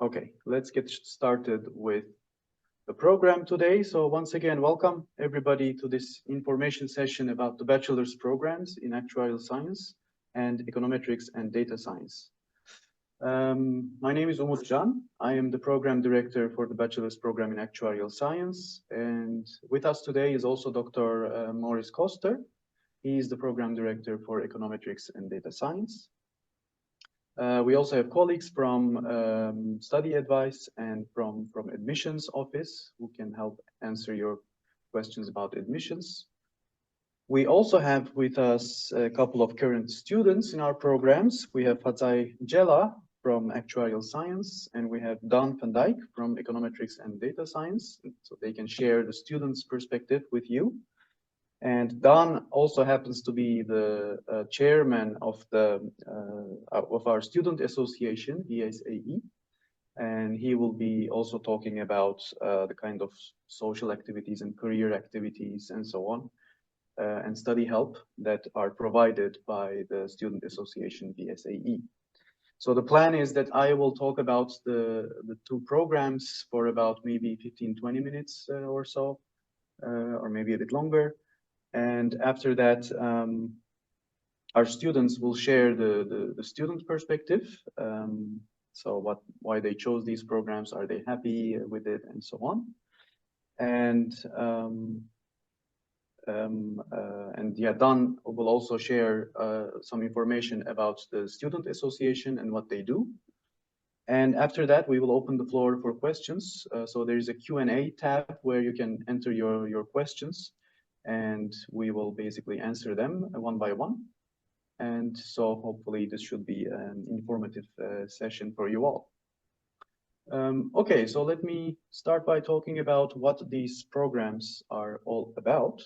Okay, let's get started with the program today. So once again, welcome everybody to this information session about the bachelor's programs in Actuarial Science and Econometrics and Data Science. My name is Umut Can. I am the program director for the bachelor's program in Actuarial Science. And with us today is also Dr. Maurice Koster. He is the program director for Econometrics and Data Science. We also have colleagues from study advice and from admissions office who can help answer your questions about admissions. We also have with us a couple of current students in our programs. We have Fatay Jela from Actuarial Science, and we have Dan van Dijk from Econometrics and Data Science, so they can share the students' perspective with you. And Dan also happens to be the chairman of our student association, VSAE, and he will be also talking about the kind of social activities and career activities and so on, and study help that are provided by the student association VSAE. So the plan is that I will talk about the two programs for about maybe 15-20 minutes or so, or maybe a bit longer. And after that, our students will share the student perspective. So why they chose these programs, are they happy with it, and so on. And yeah, Dan will also share some information about the student association and what they do. And after that, we will open the floor for questions. So there is a Q&A tab where you can enter your questions, and we will basically answer them one by one. And so hopefully this should be an informative session for you all. Okay, so let me start by talking about what these programs are all about.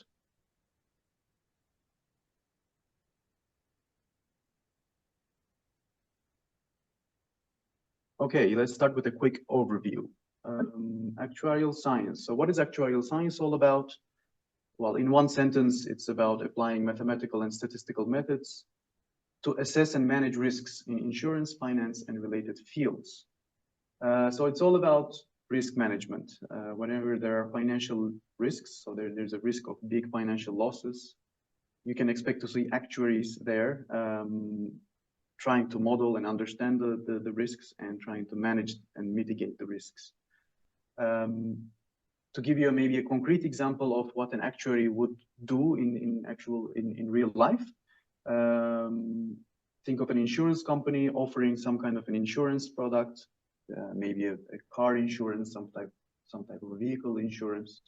Okay, let's start with a quick overview. Actuarial science. So what is actuarial science all about? Well, in one sentence, it's about applying mathematical and statistical methods to assess and manage risks in insurance, finance, and related fields. So it's all about risk management. Whenever there are financial risks, so there's a risk of big financial losses, you can expect to see actuaries there trying to model and understand the risks and trying to manage and mitigate the risks. To give you maybe a concrete example of what an actuary would do in real life, think of an insurance company offering some kind of an insurance product, maybe a car insurance, some type of vehicle insurance.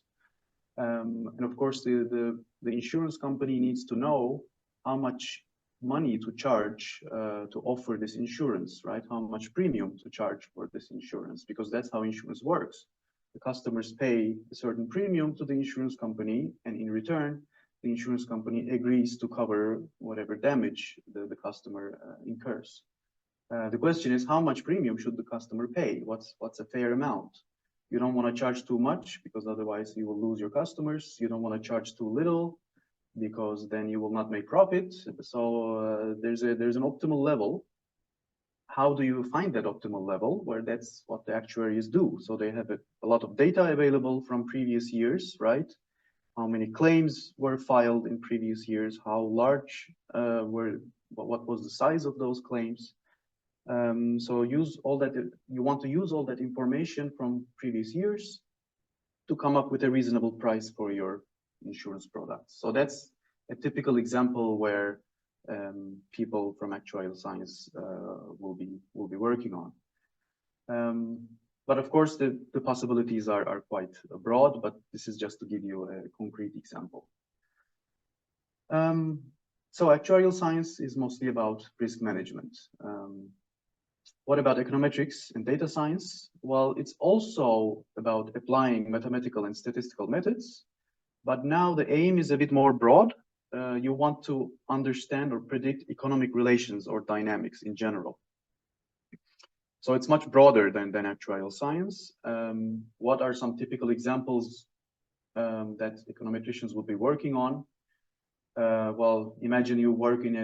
And of course, the insurance company needs to know how much money to charge to offer this insurance, right? How much premium to charge for this insurance, because that's how insurance works. The customers pay a certain premium to the insurance company, and in return, the insurance company agrees to cover whatever damage the customer incurs. The question is, how much premium should the customer pay? What's a fair amount? You don't want to charge too much because otherwise you will lose your customers. You don't want to charge too little because then you will not make profit. So there's an optimal level. How do you find that optimal level? Where that's what the actuaries do. So they have a lot of data available from previous years, right? How many claims were filed in previous years? How large what was the size of those claims? So use all that. You want to use all that information from previous years to come up with a reasonable price for your insurance products. So that's a typical example where people from actuarial science will be working on. But of course, the possibilities are quite broad, but this is just to give you a concrete example. So actuarial science is mostly about risk management. What about econometrics and data science? Well, it's also about applying mathematical and statistical methods, but now the aim is a bit more broad. You want to understand or predict economic relations or dynamics in general. So it's much broader than actuarial science. What are some typical examples that econometricians would be working on? Well, imagine you work in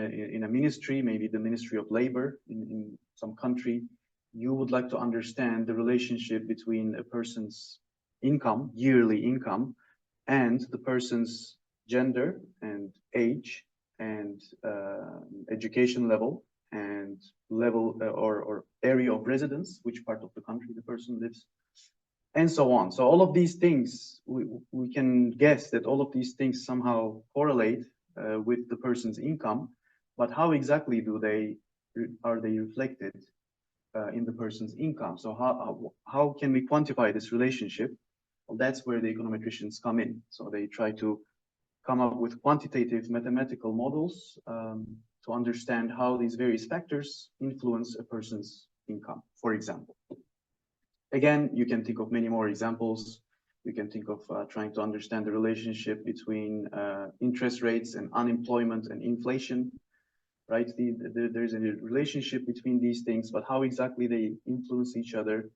a ministry, maybe the Ministry of Labor in some country. you would like to understand the relationship between a person's income, yearly income, and the person's gender and age and education level and level or area of residence, which part of the country the person lives, and so on. So all of these things, we can guess that all of these things somehow correlate with the person's income, but how exactly are they reflected in the person's income? So how can we quantify this relationship? Well, that's where the econometricians come in. So they try to come up with quantitative mathematical models to understand how these various factors influence a person's income, for example. Again, you can think of many more examples. You can think of trying to understand the relationship between interest rates and unemployment and inflation, right? There's a relationship between these things, but how exactly they influence each other,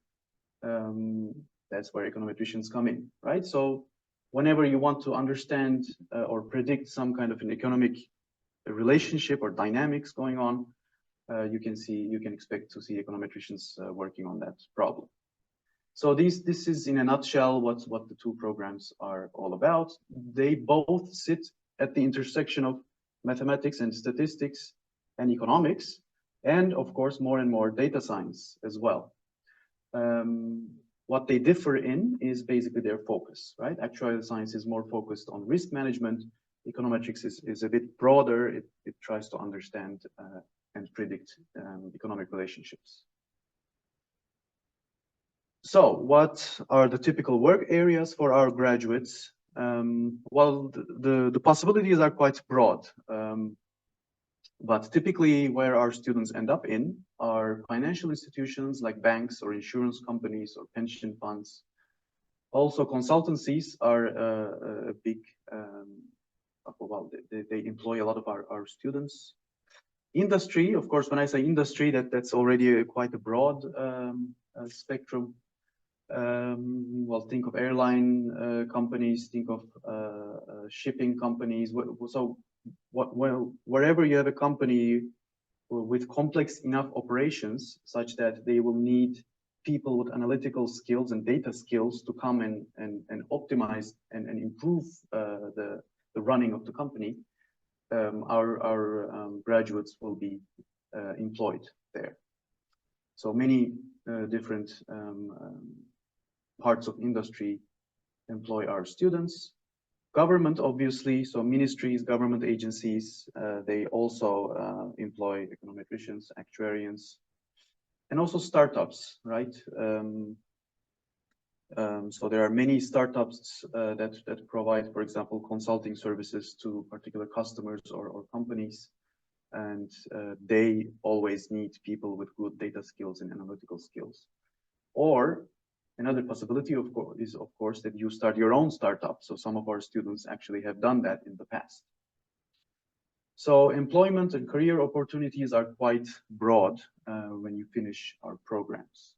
that's where econometricians come in, right? So whenever you want to understand or predict some kind of an economic relationship or dynamics going on, you can expect to see econometricians working on that problem. So this is in a nutshell what the two programs are all about. They both sit at the intersection of mathematics and statistics and economics, and of course more and more data science as well. What they differ in is basically their focus, right? Actuarial science is more focused on risk management. Econometrics is a bit broader. It tries to understand and predict economic relationships. So what are the typical work areas for our graduates? Well, the possibilities are quite broad. But typically where our students end up in are financial institutions like banks or insurance companies or pension funds. Also consultancies are a big, well, they employ a lot of our students. Industry, of course, when I say industry, that's already quite a broad spectrum. Well, think of airline companies, think of shipping companies. So wherever you have a company with complex enough operations such that they will need people with analytical skills and data skills to come and optimize and improve the running of the company, our graduates will be employed there. So many different parts of industry employ our students. Government, obviously, so ministries, government agencies, they also employ econometricians, actuarians, and also startups, right? So there are many startups that provide, for example, consulting services to particular customers or companies, and they always need people with good data skills and analytical skills. Or another possibility, of course, that you start your own startup. So some of our students actually have done that in the past. So employment and career opportunities are quite broad when you finish our programs.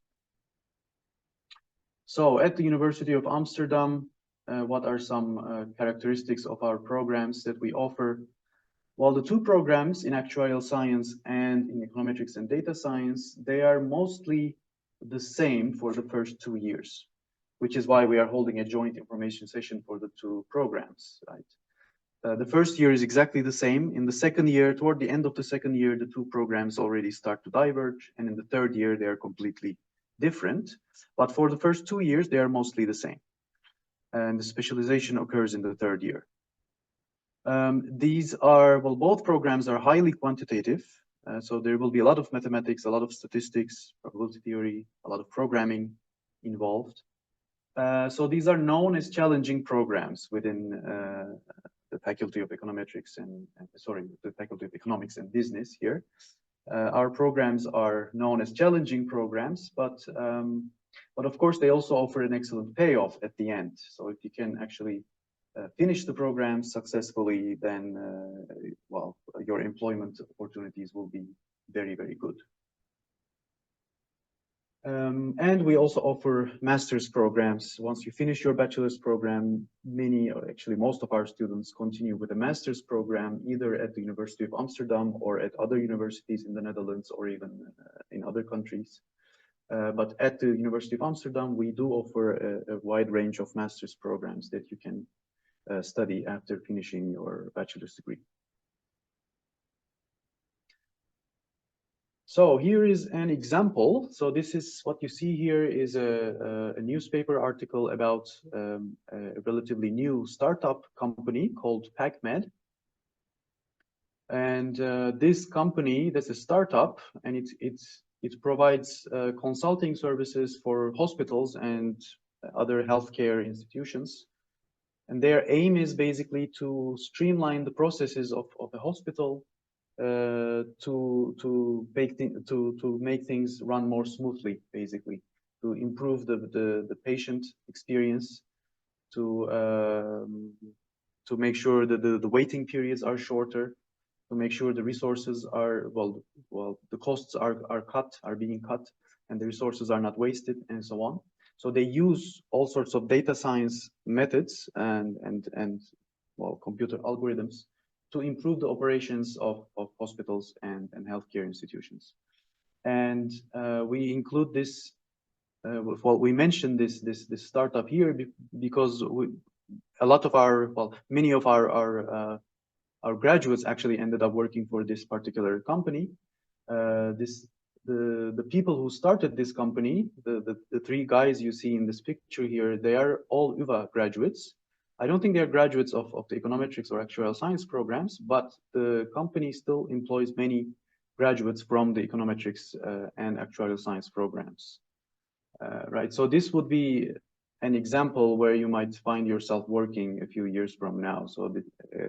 So at the University of Amsterdam, what are some characteristics of our programs that we offer? Well, the two programs in Actuarial Science and in Econometrics and Data Science, they are mostly the same for the first 2 years, which is why we are holding a joint information session for the two programs, right? The first year is exactly the same. In the second year, toward the end of the second year, the two programs already start to diverge, and in the third year, they are completely different. But for the first 2 years, they are mostly the same. And the specialization occurs in the third year. These are, well, both programs are highly quantitative. So there will be a lot of mathematics, a lot of statistics, probability theory, a lot of programming involved. So these are known as challenging programs within the Faculty of Econometrics and the Faculty of Economics and Business here. Our programs are known as challenging programs, but of course they also offer an excellent payoff at the end. So if you can actually finish the program successfully, then well, your employment opportunities will be very, very good. And we also offer master's programs. Once you finish your bachelor's program, many, or actually most of our students continue with a master's program, either at the University of Amsterdam or at other universities in the Netherlands or even in other countries. But at the University of Amsterdam, we do offer a wide range of master's programs that you can study after finishing your bachelor's degree. So here is an example. So this is what you see here is a newspaper article about a relatively new startup company called PacMed. And this company, that's a startup, and it provides consulting services for hospitals and other healthcare institutions. And their aim is basically to streamline the processes of the hospital to make things run more smoothly, basically, to improve the patient experience, to make sure that the waiting periods are shorter, to make sure the resources are the costs are being cut, and the resources are not wasted, and so on. So they use all sorts of data science methods and computer algorithms to improve the operations of hospitals and healthcare institutions. And we include this. We mentioned this startup here because a lot of many of our graduates actually ended up working for this particular company. The people who started this company, the three guys you see in this picture here, they are all UvA graduates. I don't think they are graduates of the econometrics or actuarial science programs, but the company still employs many graduates from the econometrics and actuarial science programs. Right, so this would be an example where you might find yourself working a few years from now. So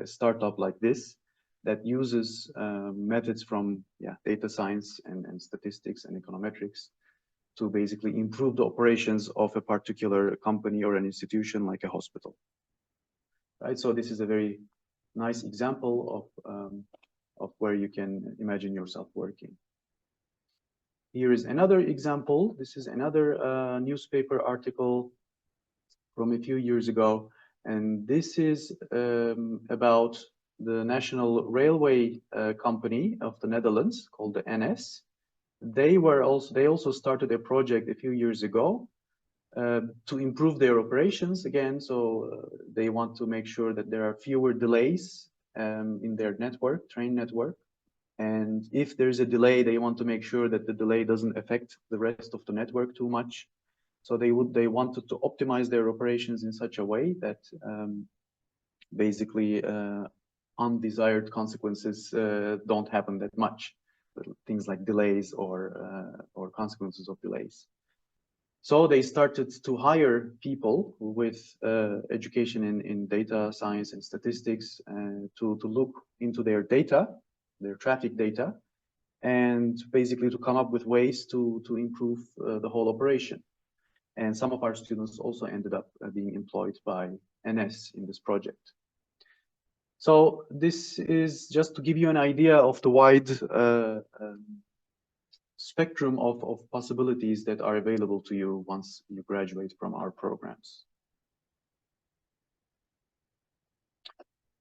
a startup like this that uses methods from data science and statistics and econometrics to basically improve the operations of a particular company or an institution like a hospital. Right, so this is a very nice example of where you can imagine yourself working. Here is another example. This is another newspaper article from a few years ago, and this is about the National Railway Company of the Netherlands called the NS. They also started a project a few years ago to improve their operations again. So they want to make sure that there are fewer delays in their network, train network. And if there's a delay, they want to make sure that the delay doesn't affect the rest of the network too much. So they wanted to optimize their operations in such a way that basically undesired consequences don't happen that much. Things like delays or consequences of delays. So they started to hire people with education in data science and statistics to look into their data, their traffic data, and basically to come up with ways to improve the whole operation. And some of our students also ended up being employed by NS in this project. So this is just to give you an idea of the wide spectrum of possibilities that are available to you once you graduate from our programs.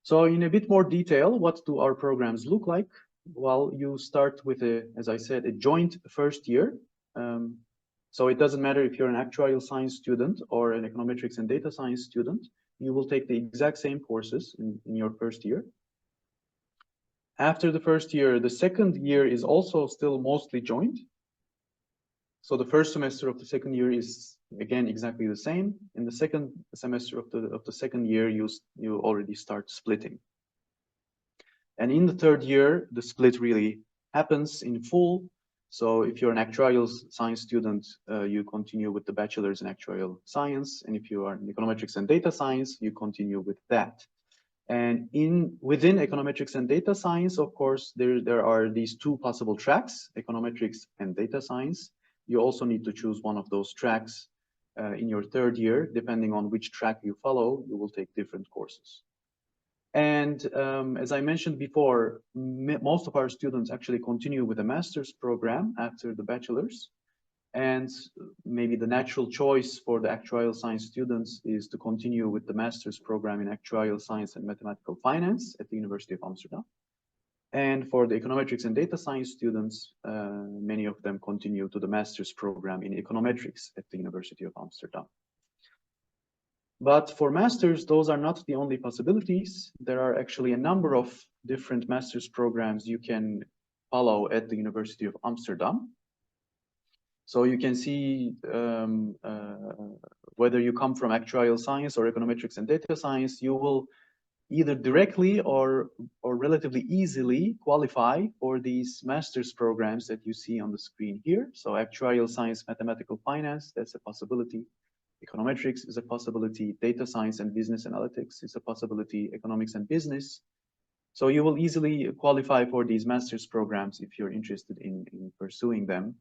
So in a bit more detail, what do our programs look like? Well, you start with as I said, a joint first year. So it doesn't matter if you're an actuarial science student or an econometrics and data science student, you will take the exact same courses in your first year. After the first year, the second year is also still mostly joint. So the first semester of the second year is again exactly the same. In the second semester of the second year, you already start splitting. And in the third year, the split really happens in full. So if you're an actuarial science student, you continue with the bachelor's in actuarial science. And if you are in econometrics and data science, you continue with that. And within econometrics and data science, of course, there are these two possible tracks, econometrics and data science. You also need to choose one of those tracks in your third year. Depending on which track you follow, you will take different courses. And as I mentioned before, most of our students actually continue with a master's program after the bachelor's. And maybe the natural choice for the actuarial science students is to continue with the master's program in actuarial science and mathematical finance at the University of Amsterdam. And for the econometrics and data science students, many of them continue to the master's program in econometrics at the University of Amsterdam. But for masters, those are not the only possibilities. There are actually a number of different master's programs you can follow at the University of Amsterdam. So you can see whether you come from actuarial science or econometrics and data science, you will either directly or relatively easily qualify for these master's programs that you see on the screen here. So actuarial science, mathematical finance, that's a possibility. Econometrics is a possibility. Data science and business analytics is a possibility. Economics and business. So you will easily qualify for these master's programs if you're interested in pursuing them.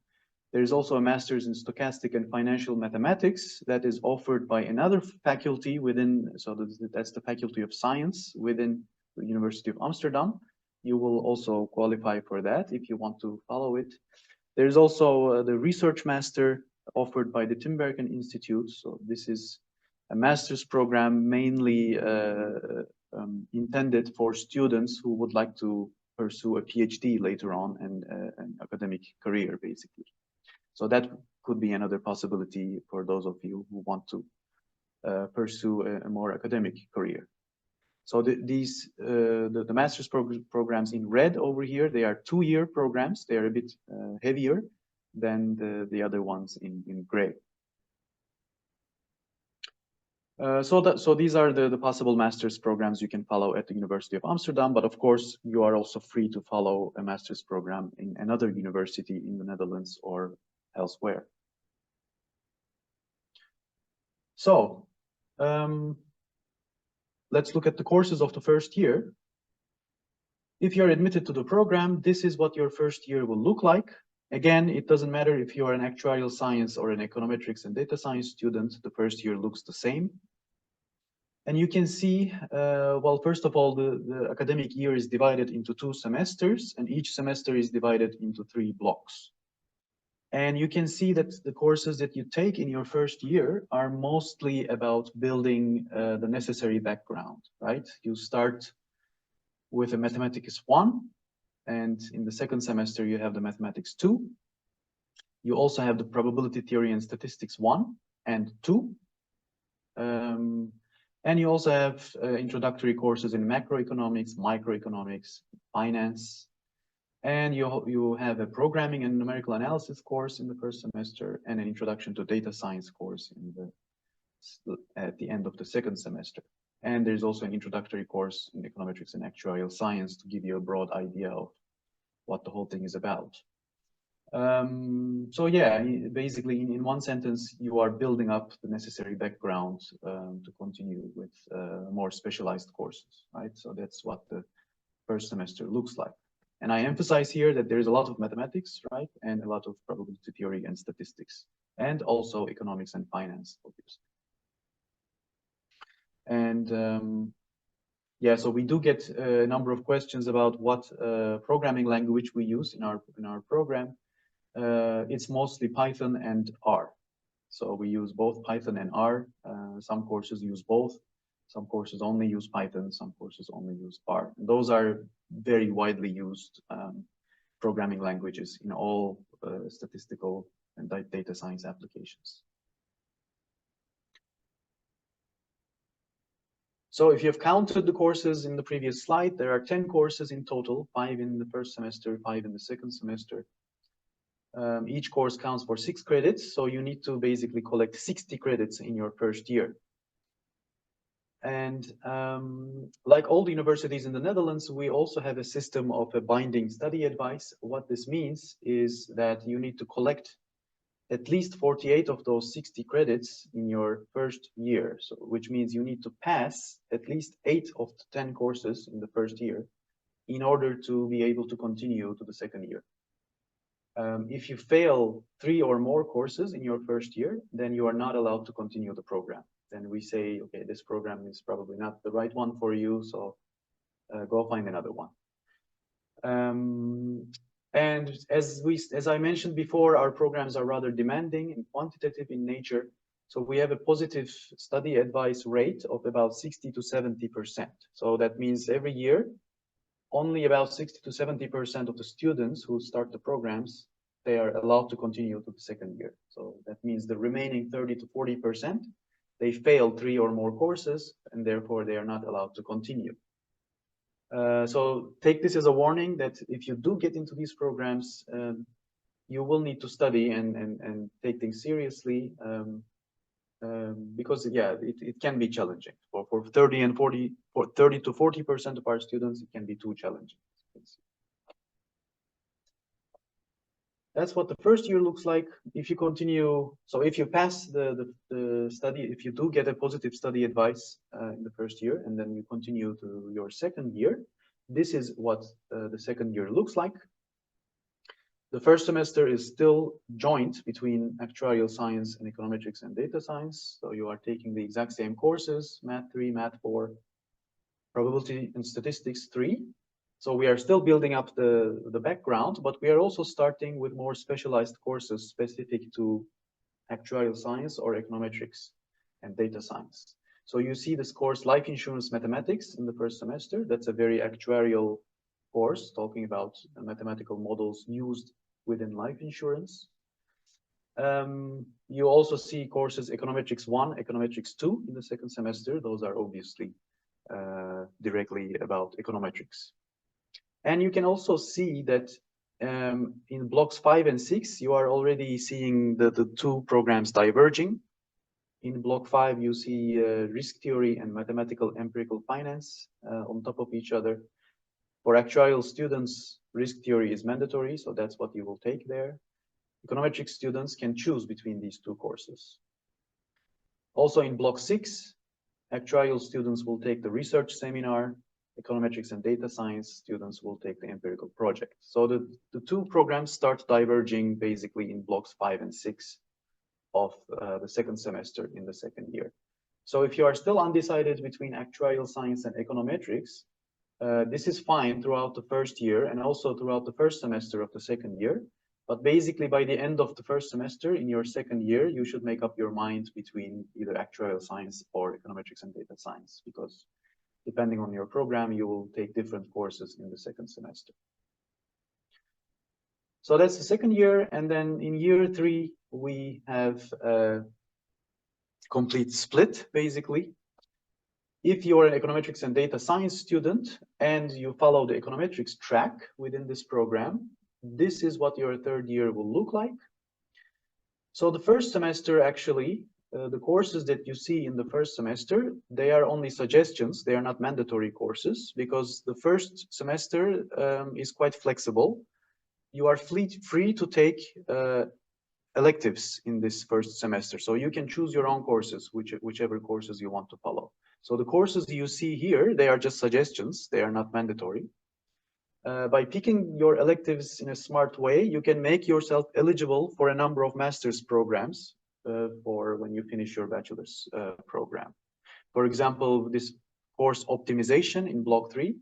There's also a master's in stochastic and financial mathematics that is offered by another faculty within, so that's the Faculty of Science within the University of Amsterdam. You will also qualify for that if you want to follow it. There's also the research master offered by the Timbergen Institute. So this is a master's program mainly intended for students who would like to pursue a PhD later on and an academic career, basically. So that could be another possibility for those of you who want to pursue a more academic career. So the master's programs in red over here, they are 2-year programs. They are a bit heavier than the other ones in gray. So these are the possible master's programs you can follow at the University of Amsterdam, but of course you are also free to follow a master's program in another university in the Netherlands or elsewhere. So let's look at the courses of the first year. If you're admitted to the program, this is what your first year will look like. Again, it doesn't matter if you are an actuarial science or an econometrics and data science student, the first year looks the same. And you can see, well, first of all, the academic year is divided into 2 semesters, and each semester is divided into 3 blocks. And you can see that the courses that you take in your first year are mostly about building the necessary background, right? You start with a Mathematics 1, and in the second semester you have the Mathematics 2. You also have the Probability Theory and Statistics 1 and 2. And you also have introductory courses in macroeconomics, microeconomics, finance. And you have a programming and numerical analysis course in the first semester and an introduction to data science course at the end of the second semester. And there's also an introductory course in econometrics and actuarial science to give you a broad idea of what the whole thing is about. So yeah, basically in one sentence, you are building up the necessary background to continue with more specialized courses, right? So that's what the first semester looks like. And I emphasize here that there is a lot of mathematics, right? And a lot of probability theory and statistics, and also economics and finance, obviously. And yeah, so we do get a number of questions about what programming language we use in our program. It's mostly Python and R. So we use both Python and R. Some courses use both. Some courses only use Python. Some courses only use R. And those are very widely used programming languages in all statistical and data science applications. So if you have counted the courses in the previous slide, there are 10 courses in total, 5 in the first semester, 5 in the second semester. Each course counts for 6 credits, so you need to basically collect 60 credits in your first year. And like all the universities in the Netherlands, we also have a system of a binding study advice. What this means is that you need to collect at least 48 of those 60 credits in your first year, so, which means you need to pass at least 8 of the 10 courses in the first year in order to be able to continue to the second year. If you fail 3 or more courses in your first year, then you are not allowed to continue the program. Then we say, okay, this program is probably not the right one for you, so go find another one. And as I mentioned before, our programs are rather demanding and quantitative in nature. So we have a positive study advice rate of about 60 to 70%. So that means every year only about 60 to 70% of the students who start the programs, they are allowed to continue to the second year. So that means the remaining 30 to 40%, they fail 3 or more courses, and therefore they are not allowed to continue. So take this as a warning that if you do get into these programs, you will need to study and take things seriously, because yeah, it can be challenging for 30 to 40% of our students. It can be too challenging. That's what the first year looks like. If you continue, so if you pass the study, if you do get a positive study advice in the first year, and then you continue to your second year, this is what the second year looks like. The first semester is still joint between Actuarial Science and Econometrics and Data Science. So you are taking the exact same courses, Math 3, Math 4, Probability and Statistics 3. So we are still building up the background, but we are also starting with more specialized courses specific to Actuarial Science or Econometrics and Data Science. So you see this course, Life Insurance Mathematics, in the first semester. That's a very actuarial course talking about mathematical models used within life insurance. You also see courses Econometrics 1, Econometrics 2 in the second semester. Those are obviously directly about econometrics. And you can also see that in blocks 5 and 6, you are already seeing the two programs diverging. In block 5, you see risk theory and mathematical empirical finance on top of each other. For actuarial students, risk theory is mandatory, so that's what you will take there. Econometric students can choose between these two courses. Also in block 6, actuarial students will take the research seminar. Econometrics and data science students will take the empirical project. So the two programs start diverging basically in blocks 5 and 6 of the second semester in the second year. So if you are still undecided between actuarial science and econometrics, this is fine throughout the first year and also throughout the first semester of the second year. But basically by the end of the first semester in your second year, you should make up your mind between either actuarial science or econometrics and data science, because depending on your program, you will take different courses in the second semester. So that's the second year. And then in year 3, we have a complete split, basically. If you are an econometrics and data science student and you follow the econometrics track within this program, this is what your third year will look like. So the first semester, actually, the courses that you see in the first semester, they are only suggestions. They are not mandatory courses, because the first semester is quite flexible. You are free to take electives in this first semester. So you can choose your own courses, whichever courses you want to follow. So the courses you see here, they are just suggestions. They are not mandatory. By picking your electives in a smart way, you can make yourself eligible for a number of master's programs for when you finish your bachelor's program. For example, this course optimization in block 3,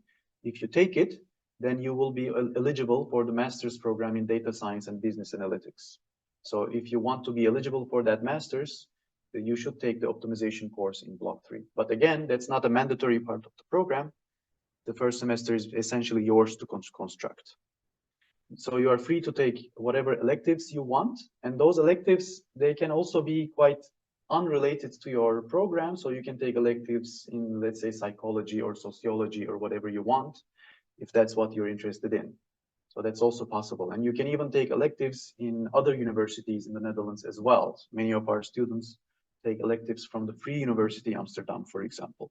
if you take it, then you will be eligible for the master's program in data science and business analytics. So if you want to be eligible for that master's, you should take the optimization course in block 3. But again, that's not a mandatory part of the program. The first semester is essentially yours to construct. So you are free to take whatever electives you want. And those electives, they can also be quite unrelated to your program. So you can take electives in, let's say, psychology or sociology or whatever you want, if that's what you're interested in. So that's also possible. And you can even take electives in other universities in the Netherlands as well. Many of our students take electives from the Free University Amsterdam, for example.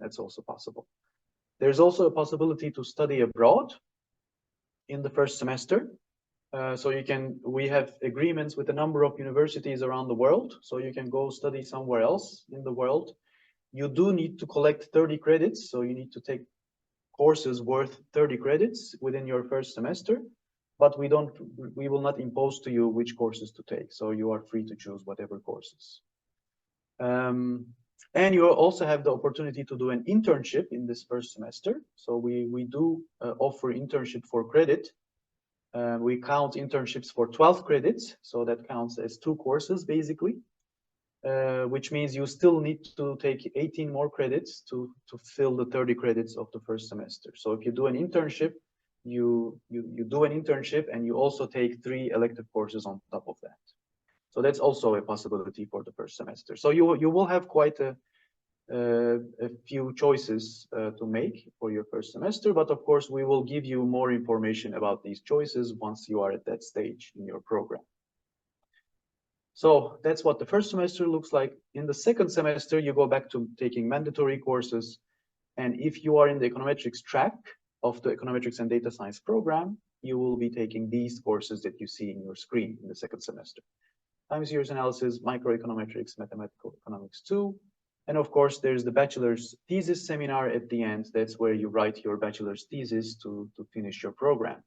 That's also possible. There's also a possibility to study abroad in the first semester. So we have agreements with a number of universities around the world. So you can go study somewhere else in the world. You do need to collect 30 credits. So you need to take courses worth 30 credits within your first semester, but we will not impose to you which courses to take. So you are free to choose whatever courses. And you also have the opportunity to do an internship in this first semester. So we do offer internship for credit. We count internships for 12 credits. So that counts as 2 courses, basically. which means you still need to take 18 more credits to fill the 30 credits of the first semester. So if you do an internship, you do an internship and you also take 3 elective courses on top of that. So that's also a possibility for the first semester. So you will have quite a few choices to make for your first semester, but of course we will give you more information about these choices once you are at that stage in your program. So that's what the first semester looks like. In the second semester, you go back to taking mandatory courses. And if you are in the econometrics track of the Econometrics and Data Science program, you will be taking these courses that you see in your screen in the second semester. Time series analysis, microeconometrics, mathematical economics 2. And of course, there's the bachelor's thesis seminar at the end. That's where you write your bachelor's thesis to finish your program.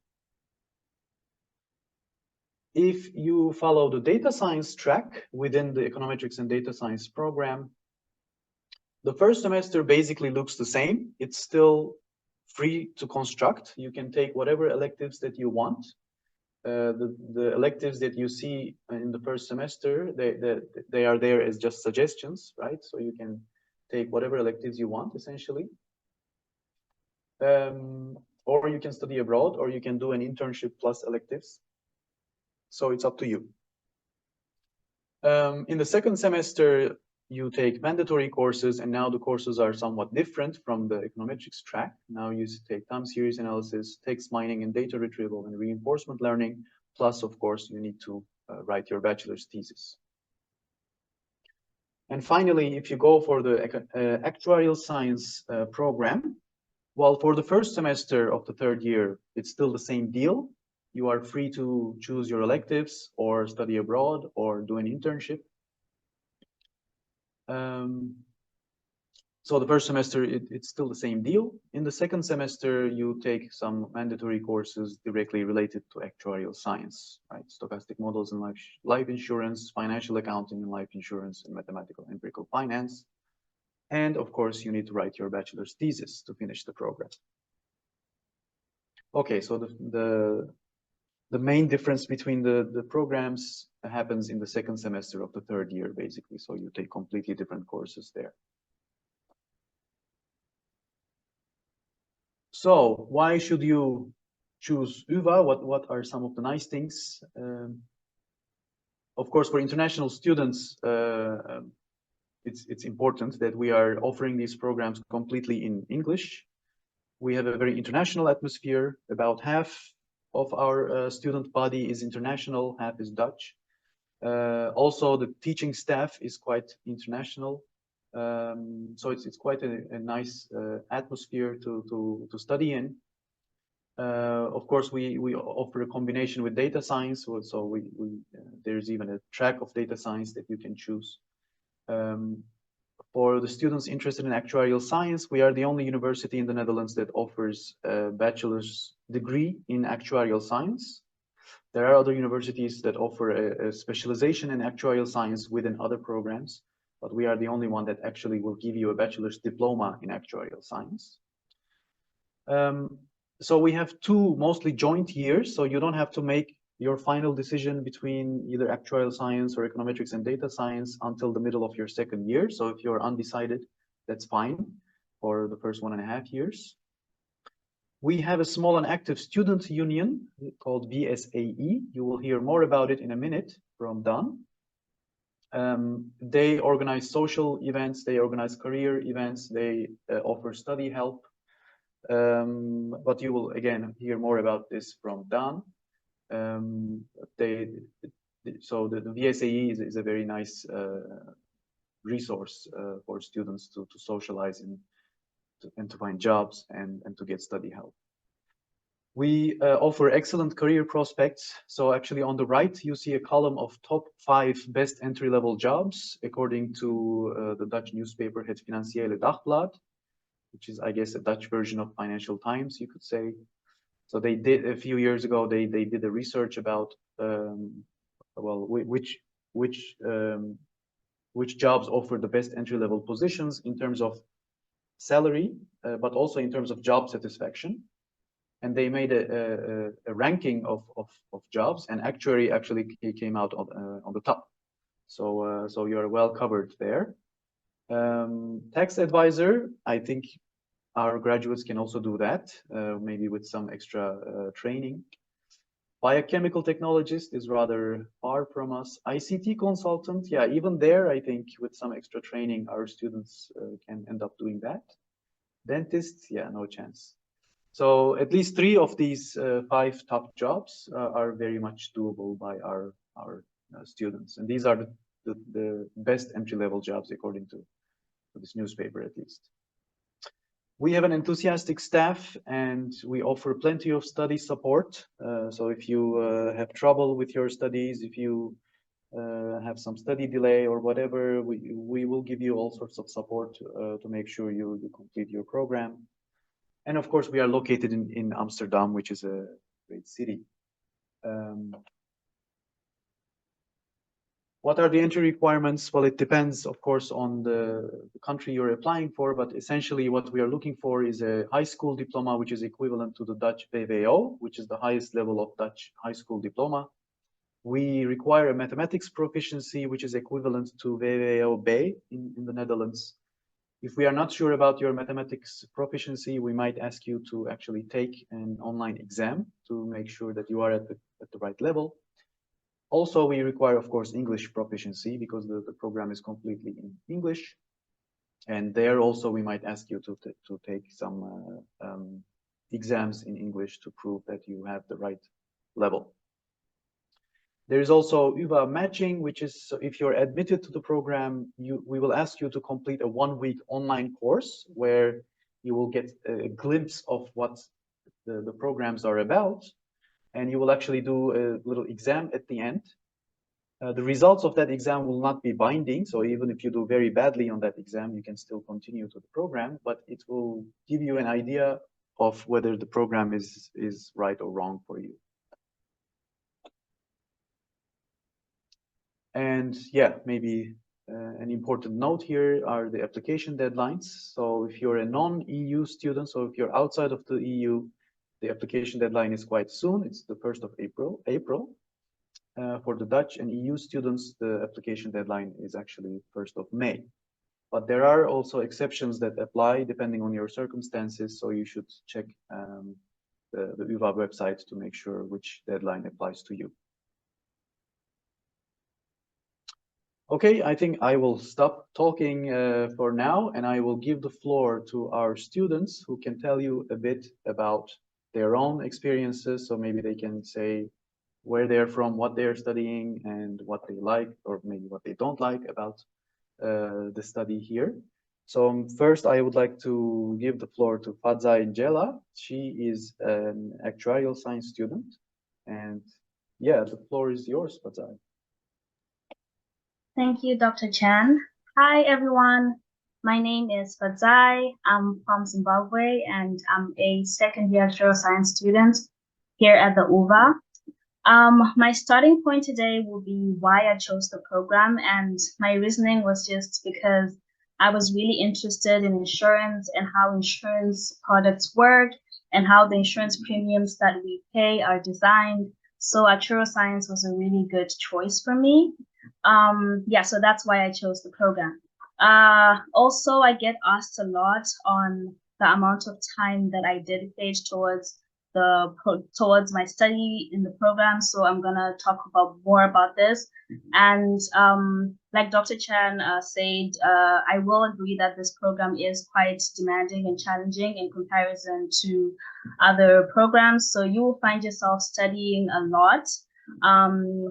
If you follow the data science track within the Econometrics and Data Science program, the first semester basically looks the same. It's still free to construct. You can take whatever electives that you want. The electives that you see in the first semester, they are there as just suggestions, right? So you can take whatever electives you want, essentially. Or you can study abroad, or you can do an internship plus electives. So it's up to you. In the second semester, you take mandatory courses, and now the courses are somewhat different from the econometrics track. Now you take time series analysis, text mining and data retrieval and reinforcement learning. Plus, of course, you need to write your bachelor's thesis. And finally, if you go for the actuarial science program, well, for the first semester of the third year, it's still the same deal. You are free to choose your electives or study abroad or do an internship. So the first semester, it's still the same deal. In the second semester, you take some mandatory courses directly related to actuarial science, right? Stochastic models in life insurance, financial accounting in life insurance, and mathematical empirical finance. And of course, you need to write your bachelor's thesis to finish the program. Okay, so the main difference between the programs happens in the second semester of the third year, basically. So you take completely different courses there. So why should you choose UvA? What are some of the nice things? Of course, for international students, it's important that we are offering these programs completely in English. We have a very international atmosphere. About half of our student body is international, half is Dutch. Also, the teaching staff is quite international. So it's quite a nice atmosphere to study in. Of course, we offer a combination with data science. So there's even a track of data science that you can choose. For the students interested in actuarial science, we are the only university in the Netherlands that offers a bachelor's degree in actuarial science. There are other universities that offer a specialization in actuarial science within other programs, but we are the only one that actually will give you a bachelor's diploma in actuarial science. So we have 2 mostly joint years, so you don't have to make your final decision between either actuarial science or econometrics and data science until the middle of your second year. So if you're undecided, that's fine for the first 1.5 years. We have a small and active student union called VSAE. You will hear more about it in a minute from Dan. They organize social events, they organize career events, they offer study help. But you will again hear more about this from Dan. So the VSAE is a very nice resource for students to socialize and to find jobs and to get study help. We offer excellent career prospects. So actually on the right, you see a column of top 5 best entry-level jobs, according to the Dutch newspaper Het Financiële Dagblad, which is, I guess, a Dutch version of Financial Times, you could say. So they did, a few years ago, they did a research about, well, which jobs offer the best entry-level positions in terms of salary, but also in terms of job satisfaction. And they made a ranking of jobs, and actuary actually came out on the top. So so you're well covered there. Tax advisor, I think our graduates can also do that, maybe with some extra training. Biochemical technologist is rather far from us. ICT consultant, yeah, even there, I think with some extra training, our students can end up doing that. Dentist, yeah, no chance. So at least 3 of these 5 top jobs are very much doable by our students. And these are the best entry-level jobs according to this newspaper, at least. We have an enthusiastic staff and we offer plenty of study support. So if you have trouble with your studies, if you have some study delay or whatever, we will give you all sorts of support to make sure you complete your program. And of course, we are located in Amsterdam, which is a great city. What are the entry requirements? Well, it depends, of course, on the country you're applying for, but essentially what we are looking for is a high school diploma, which is equivalent to the Dutch VWO, which is the highest level of Dutch high school diploma. We require a mathematics proficiency, which is equivalent to VWO B in the Netherlands. If we are not sure about your mathematics proficiency, we might ask you to actually take an online exam to make sure that you are at the right level. Also, we require, of course, English proficiency because the program is completely in English. And there also, we might ask you to take some exams in English to prove that you have the right level. There is also UvA matching, which is if you're admitted to the program, we will ask you to complete a 1-week online course where you will get a glimpse of what the programs are about. And you will actually do a little exam at the end. The results of that exam will not be binding. So even if you do very badly on that exam, you can still continue to the program, but it will give you an idea of whether the program is right or wrong for you. And yeah, maybe an important note here are the application deadlines. So if you're a non-EU student, so if you're outside of the EU, the application deadline is quite soon. It's the 1st of April. For the Dutch and EU students, the application deadline is actually 1st of May. But there are also exceptions that apply depending on your circumstances. So you should check the UvA website to make sure which deadline applies to you. Okay, I think I will stop talking for now, and I will give the floor to our students who can tell you a bit about their own experiences. So maybe they can say where they're from, what they're studying, and what they like, or maybe what they don't like about the study here. So first, I would like to give the floor to Fadzai Jela. She is an actuarial science student. And yeah, the floor is yours, Fadzai. Thank you, Dr. Chan. Hi, everyone. My name is Fadzai. I'm from Zimbabwe, and I'm a second-year actuarial science student here at the UvA. My starting point today will be why I chose the program, and my reasoning was just because I was really interested in insurance and how insurance products work and how the insurance premiums that we pay are designed. So actuarial science was a really good choice for me. Yeah, so that's why I chose the program. Also, I get asked a lot on the amount of time that I dedicate towards my study in the program. So I'm gonna talk more about this. And like Dr. Chan said, I will agree that this program is quite demanding and challenging in comparison to other programs. So you will find yourself studying a lot.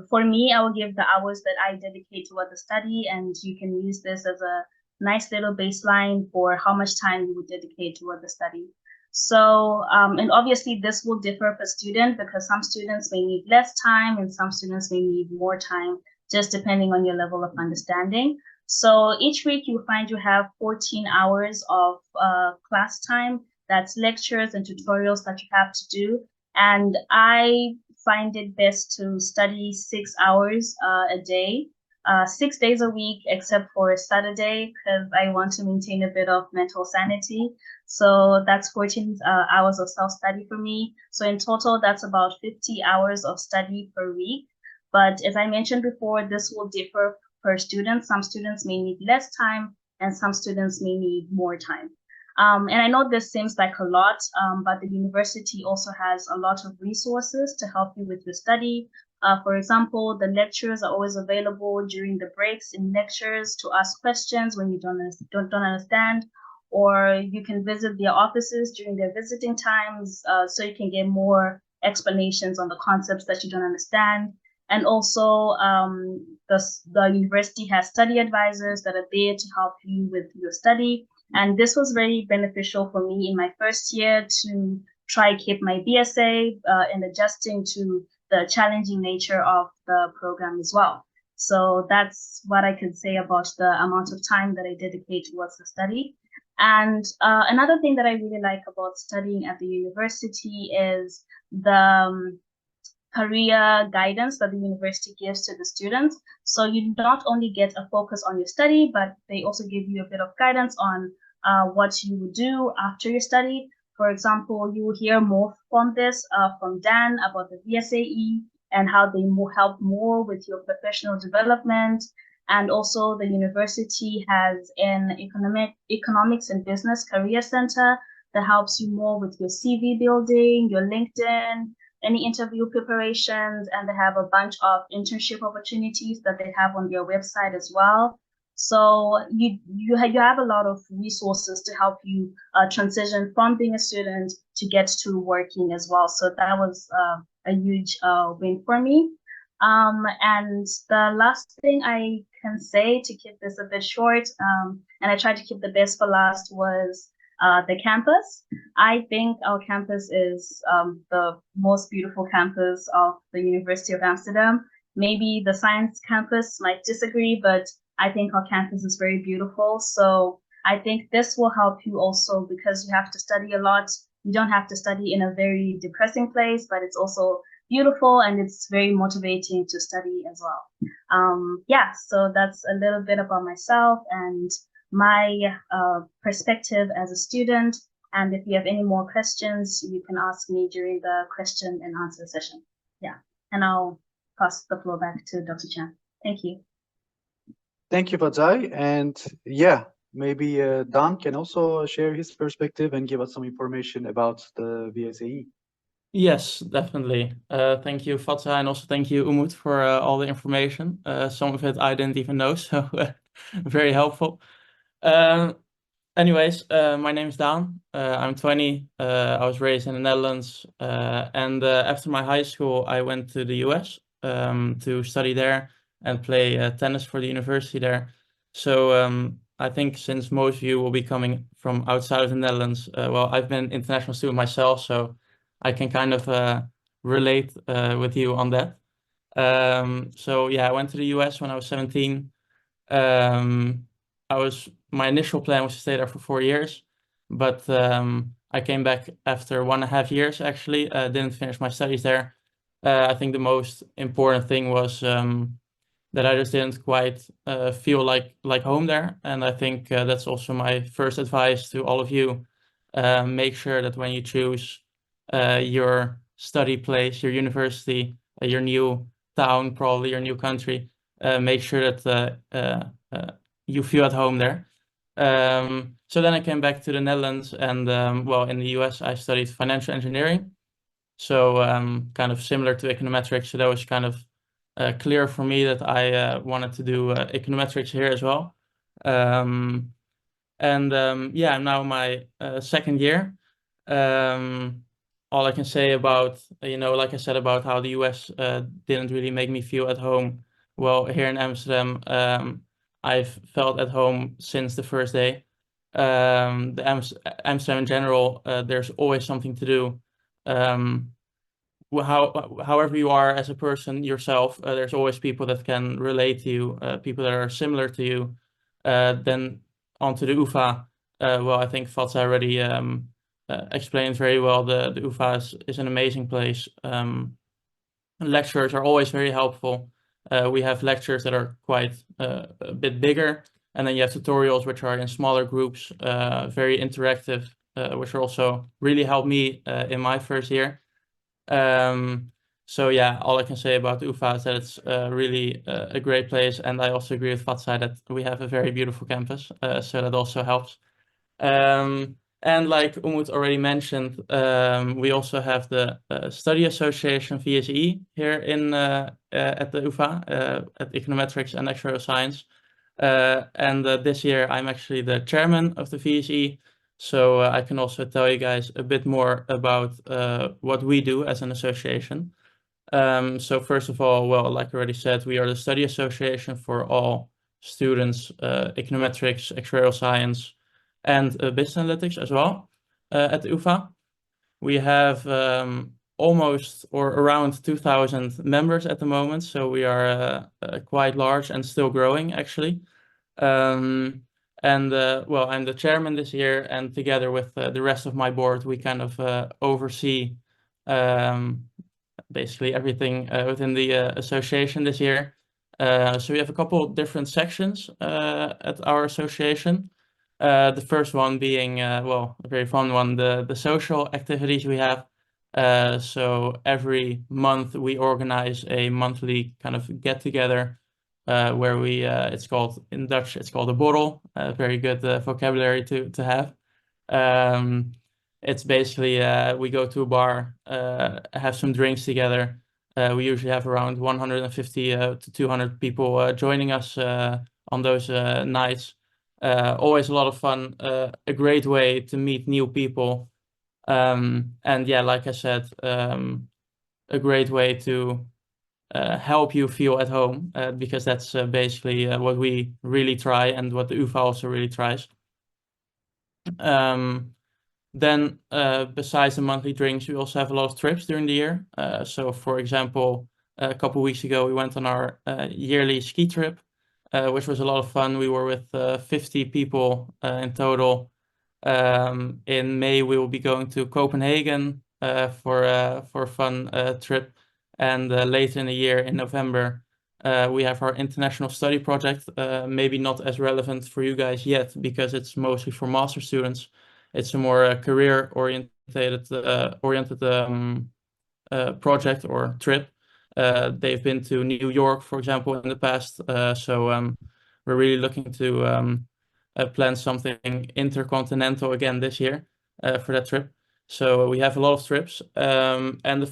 For me, I will give the hours that I dedicate toward the study, and you can use this as a nice little baseline for how much time you would dedicate toward the study. So, and obviously this will differ per student because some students may need less time and some students may need more time, just depending on your level of understanding. So each week you find you have 14 hours of class time. That's lectures and tutorials that you have to do. And I find it best to study 6 hours a day, 6 days a week, except for Saturday, because I want to maintain a bit of mental sanity. So that's 14 hours of self-study for me. So in total, that's about 50 hours of study per week. But as I mentioned before, this will differ per student. Some students may need less time and some students may need more time. And I know this seems like a lot, but the university also has a lot of resources to help you with your study. For example, the lecturers are always available during the breaks in lectures to ask questions when you don't understand, or you can visit their offices during their visiting times, so you can get more explanations on the concepts that you don't understand. And also, the university has study advisors that are there to help you with your study. And this was very beneficial for me in my first year to try keep my VSA and adjusting to the challenging nature of the program as well. So that's what I could say about the amount of time that I dedicate towards the study. And another thing that I really like about studying at the university is the career guidance that the university gives to the students. So you not only get a focus on your study, but they also give you a bit of guidance on what you will do after your study. For example, you will hear more from this from Dan about the VSAE and how they help more with your professional development. And also the university has an economics and business career center that helps you more with your CV building, your LinkedIn, any interview preparations, and they have a bunch of internship opportunities that they have on their website as well. So you have a lot of resources to help you transition from being a student to get to working as well. So that was a huge win for me. And the last thing I can say to keep this a bit short, and I tried to keep the best for last, was the campus. I think our campus is the most beautiful campus of the University of Amsterdam. Maybe the science campus might disagree, but I think our campus is very beautiful. So I think this will help you also because you have to study a lot. You don't have to study in a very depressing place, but it's also beautiful and it's very motivating to study as well. Yeah, so that's a little bit about myself and my perspective as a student. And if you have any more questions, you can ask me during the question and answer session. Yeah, and I'll pass the floor back to Dr. Chan. Thank you. Thank you, Fadzai. And yeah, maybe Dan can also share his perspective and give us some information about the VSAE. Yes, definitely. Thank you, Fatsa, and also thank you, Umut, for all the information. Some of it I didn't even know, so very helpful. Anyways, my name is Daan. I'm 20. I was raised in the Netherlands, and after my high school, I went to the US to study there and play tennis for the university there. So I think since most of you will be coming from outside of the Netherlands, well, I've been an international student myself, so I can kind of relate with you on that. So yeah, I went to the US when I was 17. My initial plan was to stay there for 4 years, but I came back after 1.5 years actually. Didn't finish my studies there. I think the most important thing was that I just didn't quite feel like home there, and I think that's also my first advice to all of you. Make sure that when you choose your study place, your university, your new town, probably your new country, make sure that you feel at home there. So then I came back to the Netherlands, and well, in the US I studied financial engineering, so kind of similar to econometrics. So that was kind of clear for me that I wanted to do econometrics here as well. Yeah, I'm now my second year. All I can say about, like I said, about how the US didn't really make me feel at home. Well, here in Amsterdam, I've felt at home since the first day. Amsterdam in general, there's always something to do. However you are as a person yourself, there's always people that can relate to you, people that are similar to you. Then onto the UvA. Well, I think Fatsa already explained very well. The UvA is an amazing place. Lecturers are always very helpful. We have lectures that are quite a bit bigger, and then you have tutorials which are in smaller groups, very interactive, which are also really helped me in my first year. So yeah, all I can say about UvA is that it's really a great place, and I also agree with Fatsai that we have a very beautiful campus, so that also helps. And like Umut already mentioned, we also have the Study Association VSAE here in at the UvA at Econometrics and Actuarial Science. And this year I'm actually the chairman of the VSAE, so I can also tell you guys a bit more about what we do as an association. So first of all, well, like I already said, we are the study association for all students, econometrics, actuarial science, and business analytics as well at the UvA. We have almost or around 2,000 members at the moment, so we are quite large and still growing actually. And well, I'm the chairman this year, and together with the rest of my board, we kind of oversee basically everything within the association this year. So we have a couple of different sections at our association. The first one being, well, a very fun one, the social activities we have. So every month we organize a monthly kind of get together where we, it's called, in Dutch, it's called a borrel, very good vocabulary to have. It's basically we go to a bar, have some drinks together. We usually have around 150 to 200 people joining us on those nights. Always a lot of fun, a great way to meet new people. And yeah, like I said, a great way to help you feel at home, because that's basically what we really try and what the UvA also really tries. Then besides the monthly drinks, we also have a lot of trips during the year. So for example, a couple of weeks ago, we went on our yearly ski trip, which was a lot of fun. We were with 50 people in total. In May, we will be going to Copenhagen for a fun trip. And later in the year, in November, we have our international study project, maybe not as relevant for you guys yet because it's mostly for master students. It's a more career-oriented project or trip. They've been to New York, for example, in the past. So we're really looking to plan something intercontinental again this year for that trip. So we have a lot of trips. And the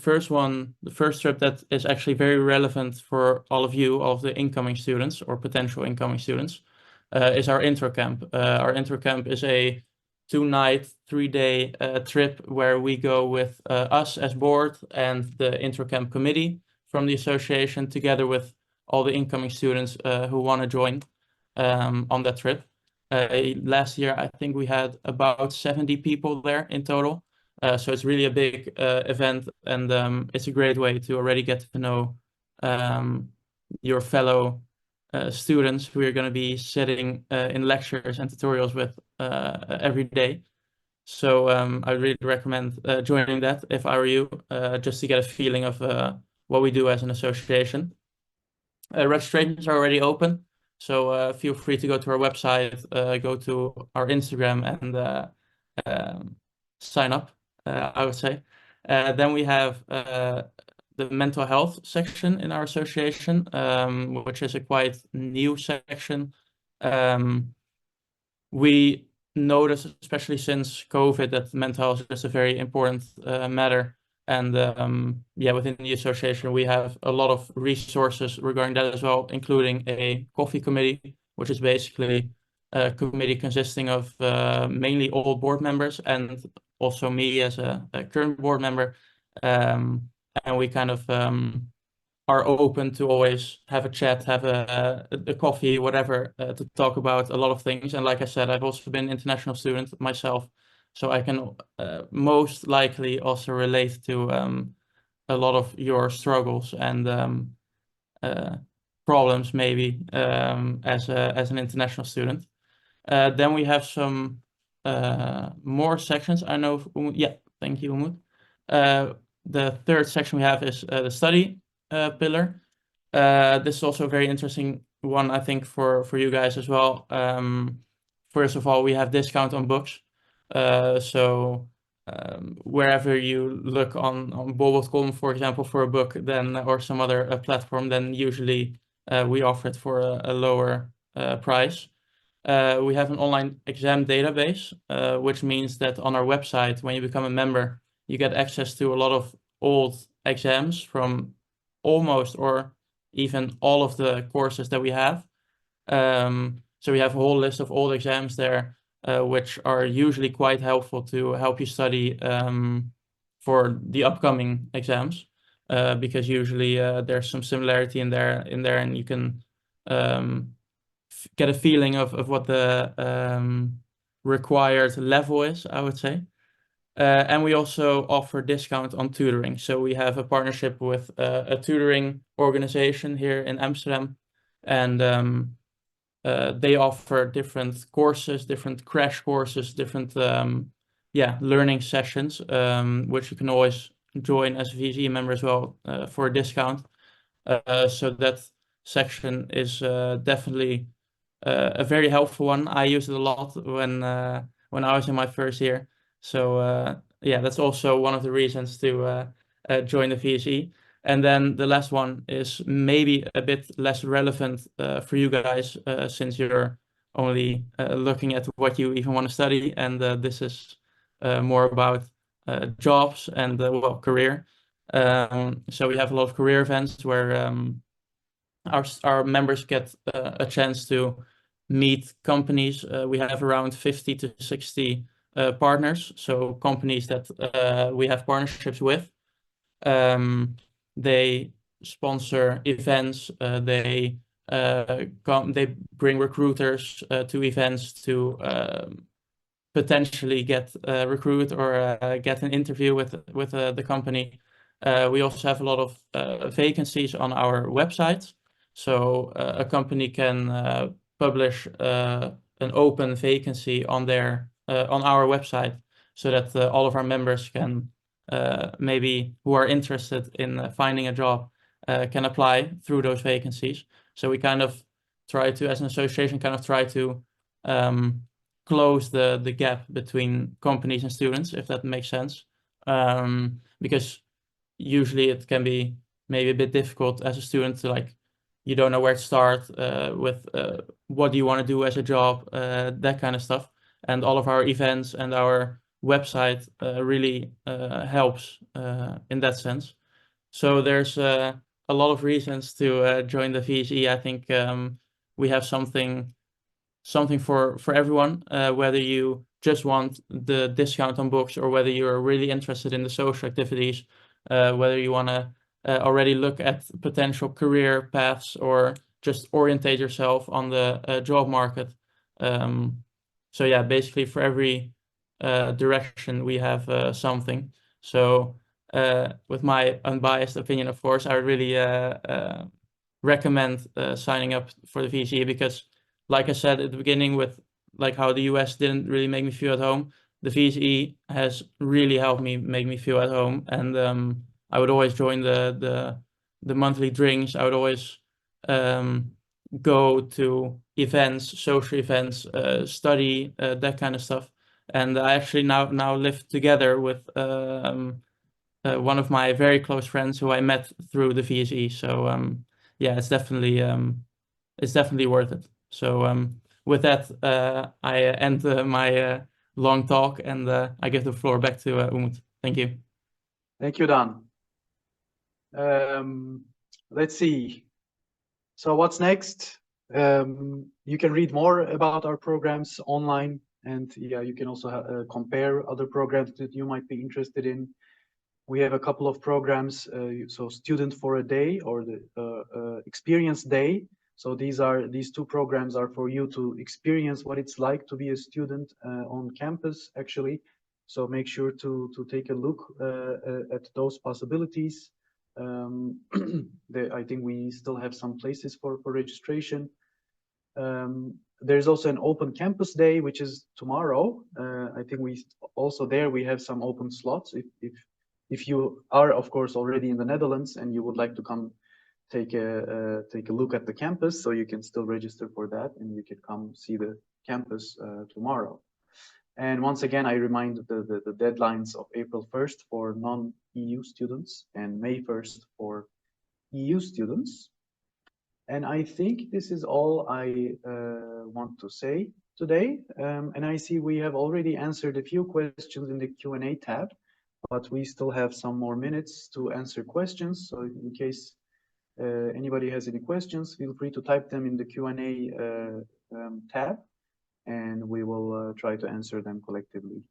first trip that is actually very relevant for all of you, all of the incoming students or potential incoming students, is our intro camp. Our intro camp is a 2-night, 3-day trip where we go with us as board and the intro camp committee from the association together with all the incoming students who want to join on that trip. Last year, I think we had about 70 people there in total. So it's really a big event, and it's a great way to already get to know your fellow students who are going to be sitting in lectures and tutorials with every day. So I really recommend joining that if I were you, just to get a feeling of what we do as an association. Registrations are already open, so feel free to go to our website, go to our Instagram, and sign up, I would say. Then we have the mental health section in our association, which is a quite new section. We notice, especially since COVID, that mental health is a very important matter. And yeah, within the association, we have a lot of resources regarding that as well, including a coffee committee, which is basically a committee consisting of mainly all board members and also me as a current board member. And we kind of are open to always have a chat, have a coffee, whatever, to talk about a lot of things. And like I said, I've also been an international student myself, so I can most likely also relate to a lot of your struggles and problems maybe as an international student. Then we have some more sections. I know, yeah, thank you, Umut. The third section we have is the study pillar. This is also a very interesting one, I think, for you guys as well. First of all, we have discount on books. So wherever you look on bol.com, for example, for a book, then or some other platform, then usually we offer it for a lower price. We have an online exam database, which means that on our website, when you become a member, you get access to a lot of old exams from almost or even all of the courses that we have. So we have a whole list of old exams there, which are usually quite helpful to help you study for the upcoming exams, because usually there's some similarity in there, and you can get a feeling of what the required level is, I would say. And we also offer discount on tutoring. So we have a partnership with a tutoring organization here in Amsterdam, and they offer different courses, different crash courses, different learning sessions, which you can always join as a VSAE member as well for a discount. So that section is definitely a very helpful one. I use it a lot when I was in my first year. So yeah, that's also one of the reasons to join the VSAE. And then the last one is maybe a bit less relevant for you guys, since you're only looking at what you even want to study, and this is more about jobs and well, career. So we have a lot of career events where our members get a chance to meet companies. We have around 50 to 60 partners, so companies that we have partnerships with. They sponsor events. They bring recruiters to events to potentially get recruit or get an interview with the company. We also have a lot of vacancies on our website. So a company can publish an open vacancy on our website, so that all of our members can maybe who are interested in finding a job can apply through those vacancies. So we kind of try to, as an association, try to close the gap between companies and students, if that makes sense. Because usually it can be maybe a bit difficult as a student to, like, you don't know where to start with what do you want to do as a job, that kind of stuff. And all of our events and our website really helps in that sense. So there's a lot of reasons to join the VSAE. I think we have something for everyone, whether you just want the discount on books or whether you're really interested in the social activities, whether you want to already look at potential career paths or just orientate yourself on the job market. So yeah, basically for every direction we have something. So with my unbiased opinion, of course, I really recommend signing up for the VSAE, because, like I said at the beginning, with like how the US didn't really make me feel at home, the VSAE has really helped me make me feel at home. And I would always join the monthly drinks. I would always go to events, social events, study, that kind of stuff. And I actually now live together with one of my very close friends who I met through the VSAE. So yeah, it's definitely worth it. So with that, I end my long talk, and I give the floor back to Umut. Thank you. Thank you, Dan. Let's see. So what's next? You can read more about our programs online, and yeah, you can also compare other programs that you might be interested in. We have a couple of programs, so Student for a Day or the Experience Day. So these two programs are for you to experience what it's like to be a student on campus, actually. So make sure to take a look at those possibilities. I think we still have some places for registration. There's also an Open Campus Day, which is tomorrow. I think we have some open slots. If you are, of course, already in the Netherlands and you would like to come take a look at the campus, so you can still register for that, and you can come see the campus tomorrow. And once again, I remind the deadlines of April 1st for non-EU students and May 1st for EU students. And I think this is all I want to say today. And I see we have already answered a few questions in the Q&A tab, but we still have some more minutes to answer questions. So in case anybody has any questions, feel free to type them in the Q&A tab, and we will try to answer them collectively.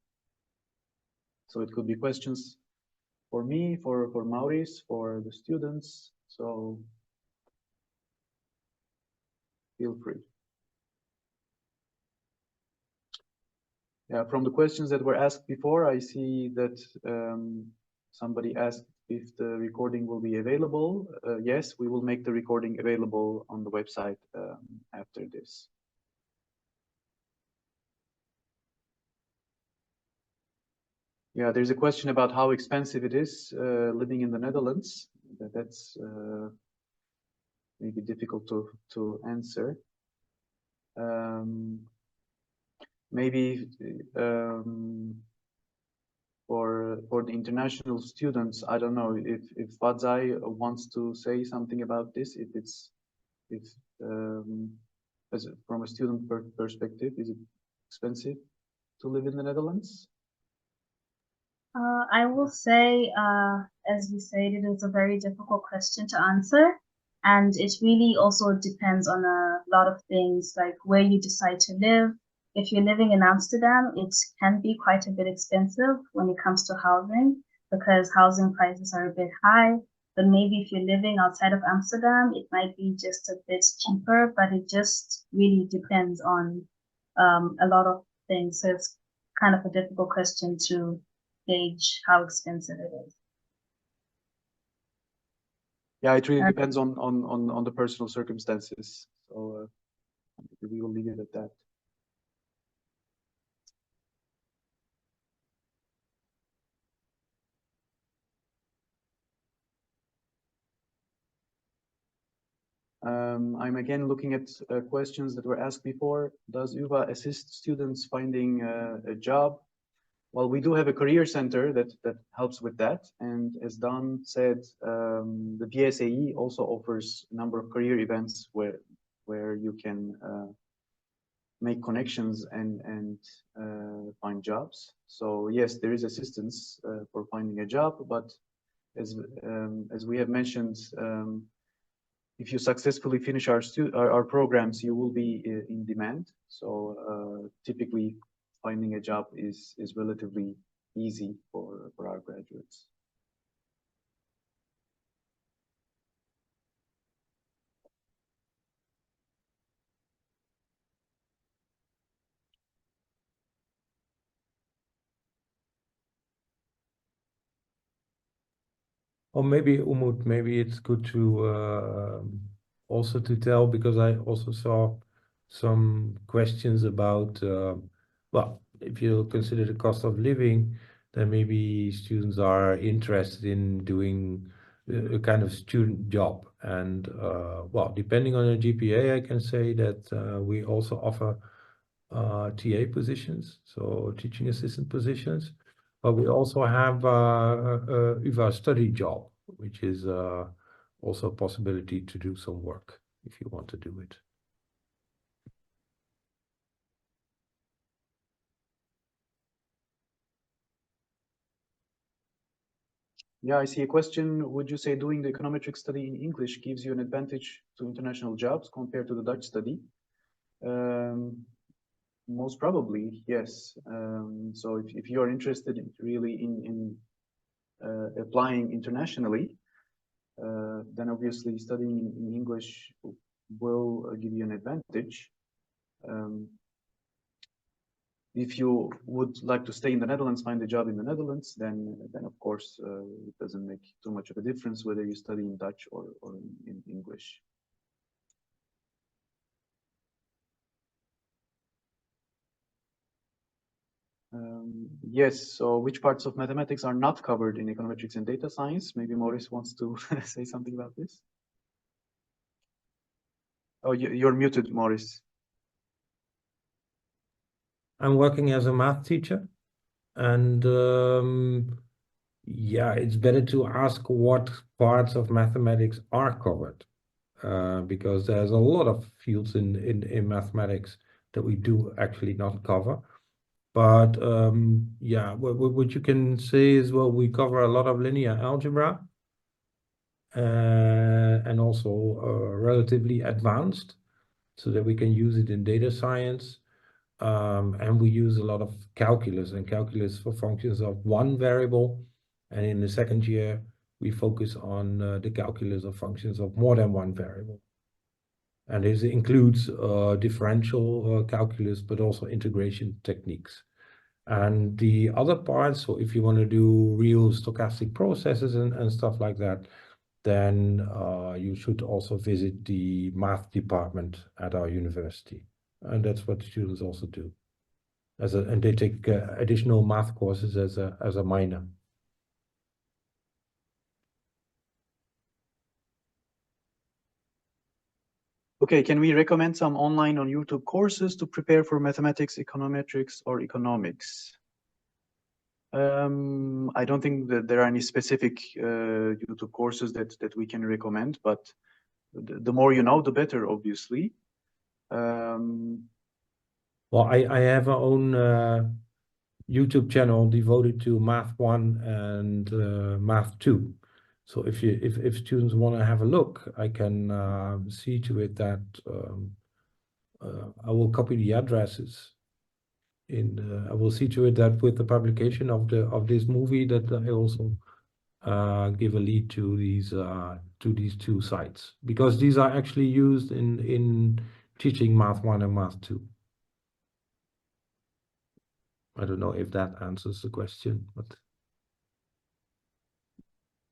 So it could be questions for me, for Maurice, for the students. So feel free. Yeah, from the questions that were asked before, I see that somebody asked if the recording will be available. Yes, we will make the recording available on the website after this. Yeah, there's a question about how expensive it is living in the Netherlands. That's maybe difficult to answer. Maybe for the international students, I don't know if Fadzai wants to say something about this. From a student perspective, is it expensive to live in the Netherlands? I will say, as we said, it is a very difficult question to answer. And it really also depends on a lot of things, like where you decide to live. If you're living in Amsterdam, it can be quite a bit expensive when it comes to housing, because housing prices are a bit high. But maybe if you're living outside of Amsterdam, it might be just a bit cheaper, but it just really depends on a lot of things. So it's kind of a difficult question to gauge how expensive it is. Yeah, it really depends on the personal circumstances. So we will leave it at that. I'm again looking at questions that were asked before. Does UvA assist students finding a job? Well, we do have a career center that helps with that. And as Don said, the VSAE also offers a number of career events where you can make connections and find jobs. So yes, there is assistance for finding a job, but as we have mentioned, if you successfully finish our programs, you will be in demand. So typically, finding a job is relatively easy for our graduates. Or maybe Umut, maybe it's good to also to tell, because I also saw some questions about well, if you consider the cost of living, then maybe students are interested in doing a kind of student job. And well, depending on your GPA, I can say that we also offer TA positions, so teaching assistant positions. But we also have a UvA study job, which is also a possibility to do some work if you want to do it. Yeah, I see a question. Would you say doing the econometrics study in English gives you an advantage to international jobs compared to the Dutch study? Most probably, yes. So if you are interested really in applying internationally, then obviously studying in English will give you an advantage. If you would like to stay in the Netherlands, find a job in the Netherlands, then of course it doesn't make too much of a difference whether you study in Dutch or in English. Yes, so which parts of mathematics are not covered in econometrics and data science? Maybe Maurice wants to say something about this. Oh, you're muted, Maurice. I'm working as a math teacher, and yeah, it's better to ask what parts of mathematics are covered, because there's a lot of fields in mathematics that we do actually not cover. But yeah, what you can say is, well, we cover a lot of linear algebra, and also relatively advanced, so that we can use it in data science. And we use a lot of calculus for functions of one variable. And in the second year, we focus on the calculus of functions of more than one variable. And this includes differential calculus, but also integration techniques. And the other parts, so if you want to do real stochastic processes and stuff like that, then you should also visit the math department at our university. And that's what students also do. And they take additional math courses as a minor. Okay, can we recommend some online on YouTube courses to prepare for mathematics, econometrics, or economics? I don't think that there are any specific YouTube courses that we can recommend, but the more you know, the better, obviously. Well, I have our own YouTube channel devoted to Math 1 and Math 2. So if students want to have a look, I can see to it that I will copy the addresses. I will see to it that with the publication of this movie, that I also give a lead to these two sites, because these are actually used in teaching Math 1 and Math 2. I don't know if that answers the question, but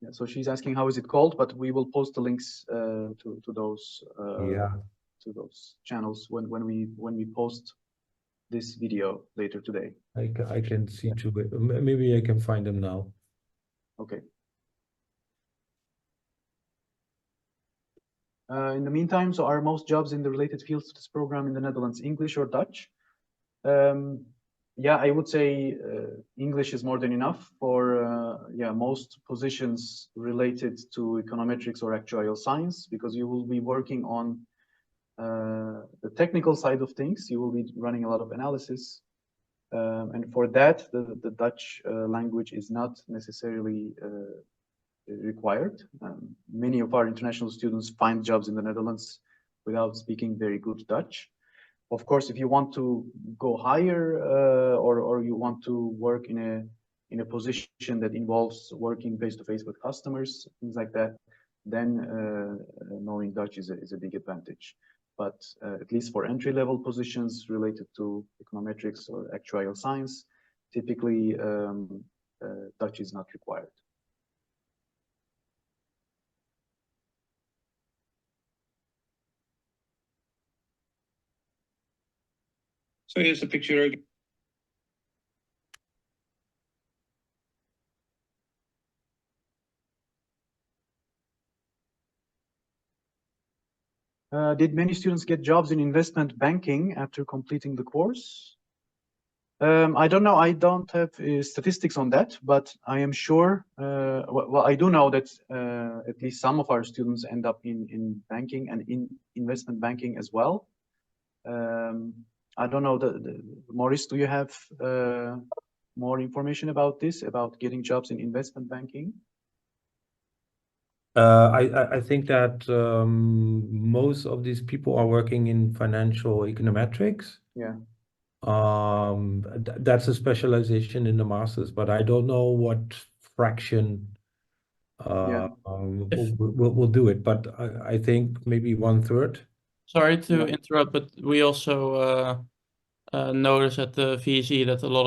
yeah, so she's asking how is it called, but we will post the links to those to those channels when we post this video later today. I can see to it. Maybe I can find them now. Okay. In the meantime, so are most jobs in the related fields to this program in the Netherlands English or Dutch? Yeah, I would say English is more than enough for yeah, most positions related to econometrics or actuarial science, because you will be working on the technical side of things. You will be running a lot of analysis. And for that, the Dutch language is not necessarily required. Many of our international students find jobs in the Netherlands without speaking very good Dutch. Of course, if you want to go higher or you want to work in a position that involves working face-to-face with customers, things like that, then knowing Dutch is a big advantage. But at least for entry-level positions related to econometrics or actuarial science, typically Dutch is not required. So here's a picture again. Did many students get jobs in investment banking after completing the course? I don't know. I don't have statistics on that, but I am sure. Well, I do know that at least some of our students end up in banking and in investment banking as well. I don't know. Maurice, do you have more information about this, about getting jobs in investment banking? I think that most of these people are working in financial econometrics. Yeah. That's a specialization in the masters, but I don't know what fraction will do it. But I think maybe 1/3. Sorry to interrupt, but we also notice at the VSAE that a lot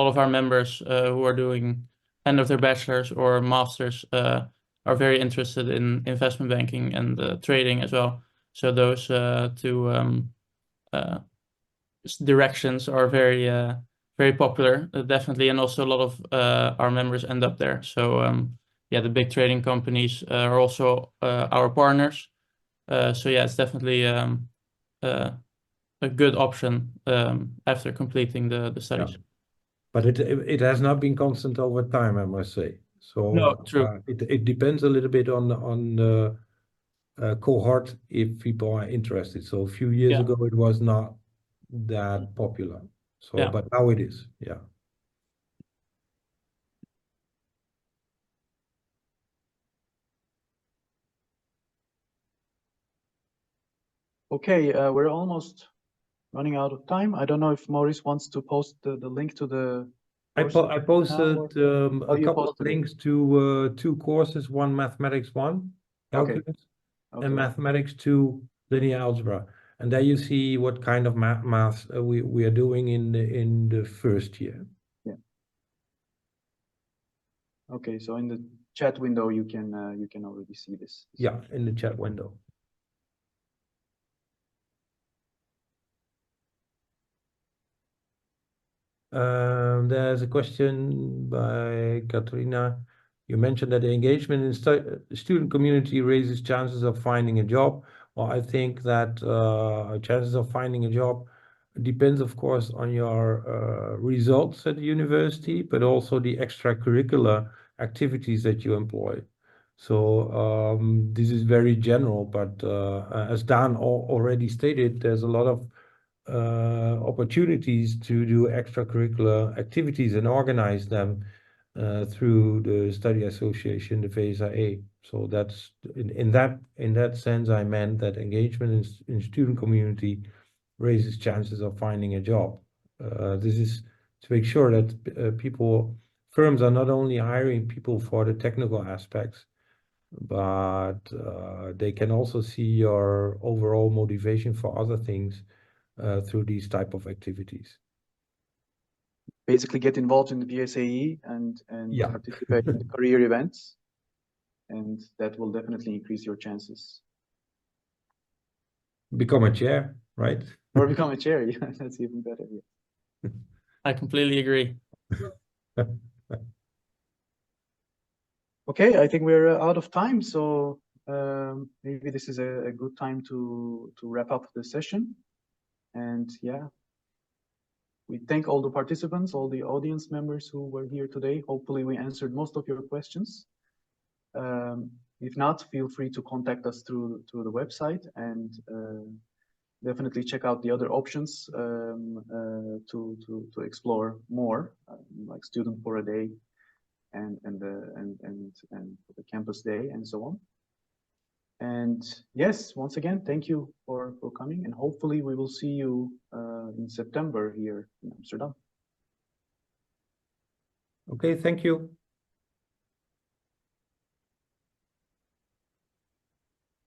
of our members who are doing end of their bachelors or masters are very interested in investment banking and trading as well. So those two directions are very popular, definitely, and also a lot of our members end up there. So yeah, the big trading companies are also our partners. So yeah, it's definitely a good option after completing the studies. But it has not been constant over time, I must say. So No, true. it depends a little bit on the cohort if people are interested. So a few years ago it was not that popular. So but now it is, yeah. Okay, we're almost running out of time. I don't know if Maurice wants to post the link to the I posted Oh, a you couple of posted it. links to 2 courses, one Mathematics 1 calculus and Mathematics 2 linear algebra. And there you see what kind of math we are doing in the first year. Yeah. Okay, so in the chat window you can already see this. Yeah, in the chat window. There's a question by Katrina. You mentioned that the engagement in student community raises chances of finding a job. Well, I think that chances of finding a job depends, of course, on your results at the university, but also the extracurricular activities that you employ. So this is very general, but as Dan already stated, there's a lot of opportunities to do extracurricular activities and organize them through the study association, the VSAE. So that's in that sense, I meant that engagement in student community raises chances of finding a job. This is to make sure that firms are not only hiring people for the technical aspects, but they can also see your overall motivation for other things through these type of activities. Basically get involved in the VSAE and participate in the career events, and that will definitely increase your chances. Become a chair, right? Or become a chair, yeah, that's even better. Yeah. I completely agree. Okay, I think we're out of time, so maybe this is a good time to wrap up the session. And yeah, we thank all the participants, all the audience members who were here today. Hopefully we answered most of your questions. If not, feel free to contact us through the website, and definitely check out the other options to explore more, like student for a day and the campus day and so on. And yes, once again, thank you for coming, and hopefully we will see you in September here in Amsterdam. Okay, thank you.